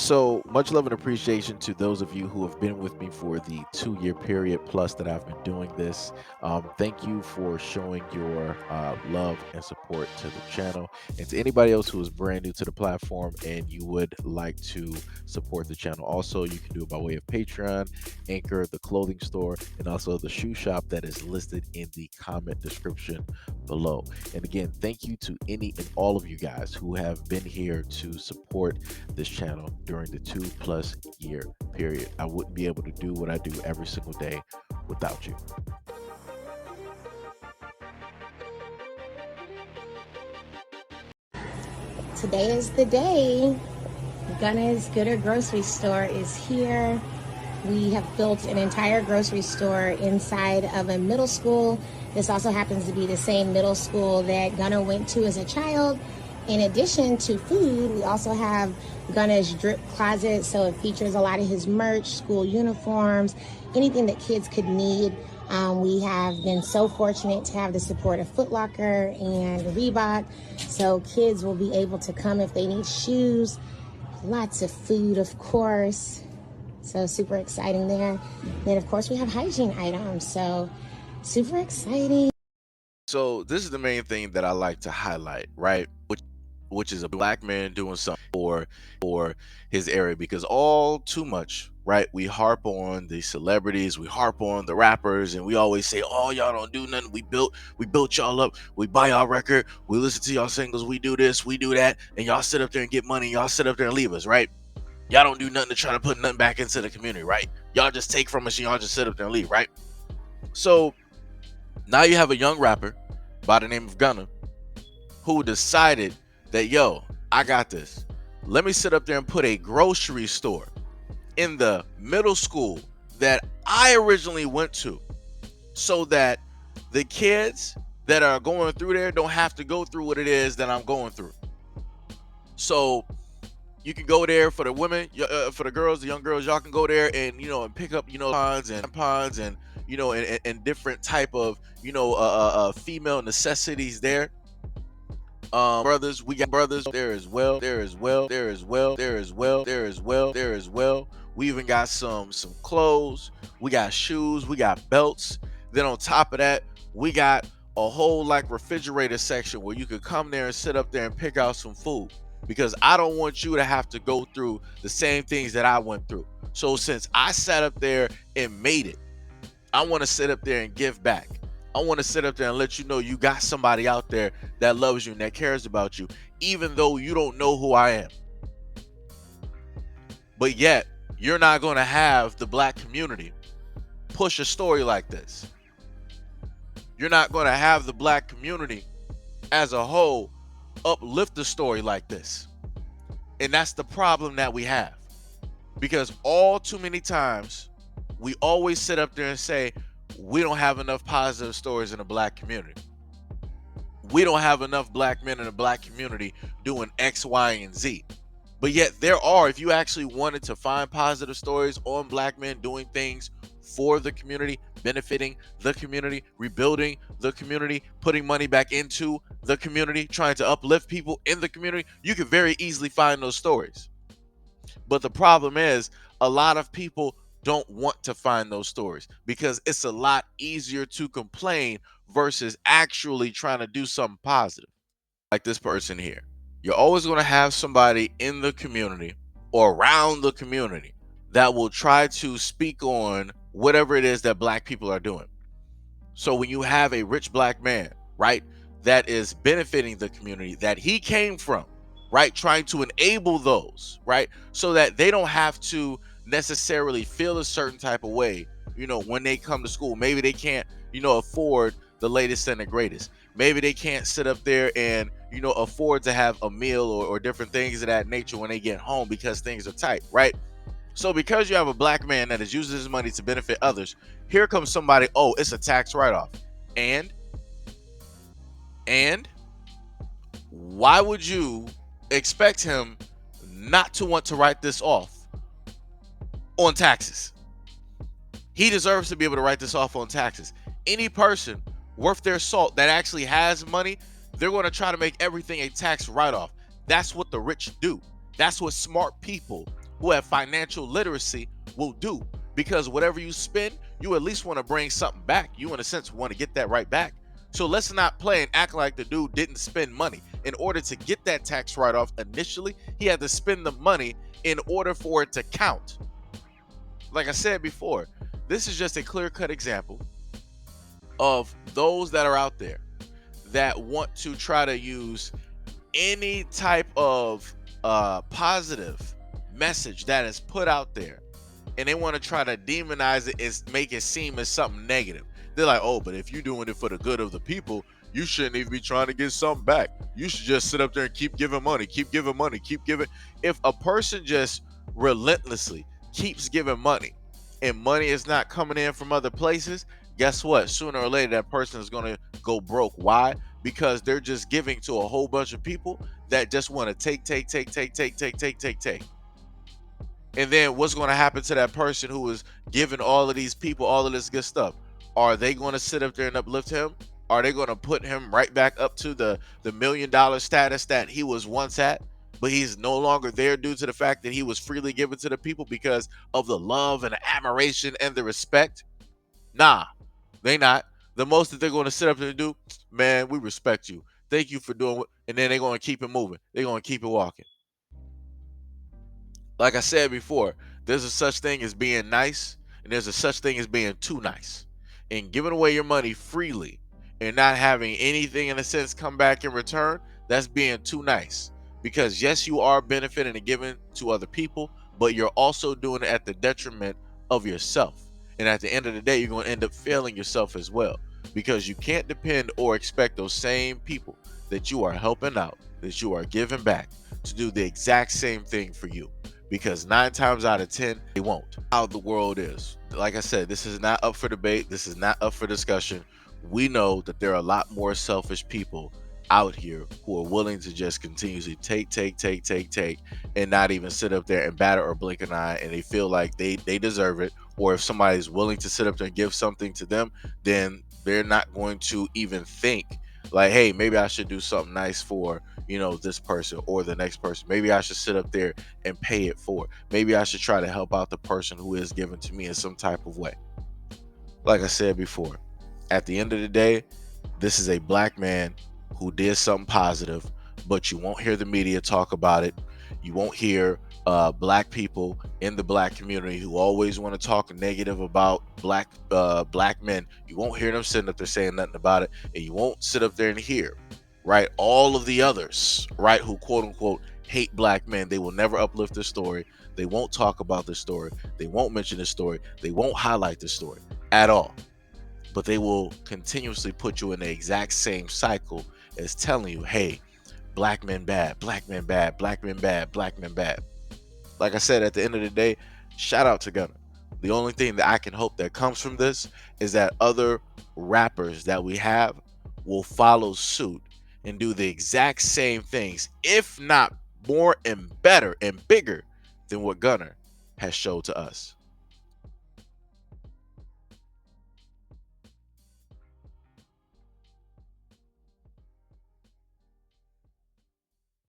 So much love and appreciation to those of you who have been with me for the 2 year period plus that I've been doing this. Thank you for showing your love and support to the channel. And to anybody else who is brand new to the platform and you would like to support the channel, also, you can do it by way of Patreon, Anchor, the clothing store, and also the shoe shop that is listed in the comment description below. And again, thank you to any and all of you guys who have been here to support this channel during the 2+ year period. I wouldn't be able to do what I do every single day without you. Today is the day. Gunna's Gooder Grocery Store is here. We have built an entire grocery store inside of a middle school. This also happens to be the same middle school that Gunna went to as a child. In addition to food, we also have Gunna's drip closet, so it features a lot of his merch, school uniforms, anything that kids could need. We have been so fortunate to have the support of Foot Locker and Reebok, so kids will be able to come if they need shoes. Lots of food, of course, so super exciting there. Then, of course, we have hygiene items, so super exciting. So this is the main thing that I like to highlight, right? Which is a black man doing something for his area, because all too much, right, we harp on the celebrities, we harp on the rappers, and we always say, oh, y'all don't do nothing, we built y'all up, we buy y'all record, we listen to y'all singles, we do this, we do that, and y'all sit up there and get money, y'all sit up there and leave us, right? Y'all don't do nothing to try to put nothing back into the community, right? Y'all just take from us and y'all just sit up there and leave, right? So now you have a young rapper by the name of Gunna who decided that, yo, I got this. Let me sit up there and put a grocery store in the middle school that I originally went to, so that the kids that are going through there don't have to go through what it is that I'm going through. So you can go there for the women, for the girls, the young girls, y'all can go there and, and pick up, pods and, and different type of, female necessities there. Brothers, we got brothers there as well. We even got some clothes, we got shoes, we got belts. Then on top of that, we got a whole like refrigerator section where you could come there and sit up there and pick out some food, because I don't want you to have to go through the same things that I went through. So since I sat up there and made it, I want to sit up there and give back. I want to sit up there and let you know you got somebody out there that loves you and that cares about you, even though you don't know who I am. But yet, you're not going to have the black community push a story like this. You're not going to have the black community as a whole uplift a story like this. And that's the problem that we have. Because all too many times, we always sit up there and say, we don't have enough positive stories in the black community. We don't have enough black men in the black community doing X, Y, and Z. But yet there are, if you actually wanted to find positive stories on black men doing things for the community, benefiting the community, rebuilding the community, putting money back into the community, trying to uplift people in the community, you can very easily find those stories. But the problem is, a lot of people don't want to find those stories because it's a lot easier to complain versus actually trying to do something positive. Like this person here, you're always going to have somebody in the community or around the community that will try to speak on whatever it is that black people are doing. So when you have a rich black man, right, that is benefiting the community that he came from, right, trying to enable those, right, so that they don't have to necessarily feel a certain type of way, when they come to school. Maybe they can't, afford the latest and the greatest. Maybe they can't sit up there and, afford to have a meal or different things of that nature when they get home because things are tight, right? So because you have a black man that is using his money to benefit others, here comes somebody, oh, it's a tax write-off. And why would you expect him not to want to write this off on taxes? He deserves to be able to write this off on taxes. Any person worth their salt that actually has money, they're going to try to make everything a tax write-off. That's what the rich do. That's what smart people who have financial literacy will do, because whatever you spend, you at least want to bring something back. You in a sense want to get that right back. So let's not play and act like the dude didn't spend money. In order to get that tax write-off initially, he had to spend the money in order for it to count. Like I said before, this is just a clear-cut example of those that are out there that want to try to use any type of positive message that is put out there, and they want to try to demonize it and make it seem as something negative. They're like, oh, but if you're doing it for the good of the people, you shouldn't even be trying to get something back. You should just sit up there and keep giving money, keep giving money, keep giving. If a person just relentlessly keeps giving money and money is not coming in from other places, guess what? Sooner or later, that person is going to go broke. Why? Because they're just giving to a whole bunch of people that just want to take. And then what's going to happen to that person who is giving all of these people all of this good stuff? Are they going to sit up there and uplift him? Are they going to put him right back up to the $1 million status that he was once at? But he's no longer there due to the fact that he was freely given to the people because of the love and the admiration and the respect? Nah, they not. The most that they're going to sit up there and do, man, we respect you. Thank you for doing what, and then they're going to keep it moving. They're going to keep it walking. Like I said before, there's a such thing as being nice, and there's a such thing as being too nice. And giving away your money freely and not having anything in a sense come back in return, that's being too nice. Because yes, you are benefiting and giving to other people, but you're also doing it at the detriment of yourself. And at the end of the day, you're going to end up failing yourself as well. Because you can't depend or expect those same people that you are helping out, that you are giving back, to do the exact same thing for you, because 9 times out of 10 they won't. How the world is, like I said, this is not up for debate, this is not up for discussion. We know that there are a lot more selfish people out here who are willing to just continuously take and not even sit up there and batter or blink an eye, and they feel like they deserve it. Or if somebody's willing to sit up there and give something to them, then they're not going to even think like, hey, maybe I should do something nice for, this person or the next person. Maybe I should sit up there and pay it forward. Maybe I should try to help out the person who is given to me in some type of way. Like I said before, at the end of the day, this is a black man who did something positive, but you won't hear the media talk about it. You won't hear black people in the black community who always want to talk negative about black men. You won't hear them sitting up there saying nothing about it, and you won't sit up there and hear, right, all of the others, right, who quote unquote hate black men. They will never uplift this story. They won't talk about this story. They won't mention this story. They won't highlight this story at all. But they will continuously put you in the exact same cycle as telling you, hey, black men bad, black men bad, black men bad, black men bad. Like I said, at the end of the day, shout out to Gunna. The only thing that I can hope that comes from this is that other rappers that we have will follow suit and do the exact same things, if not more and better and bigger than what Gunna has showed to us.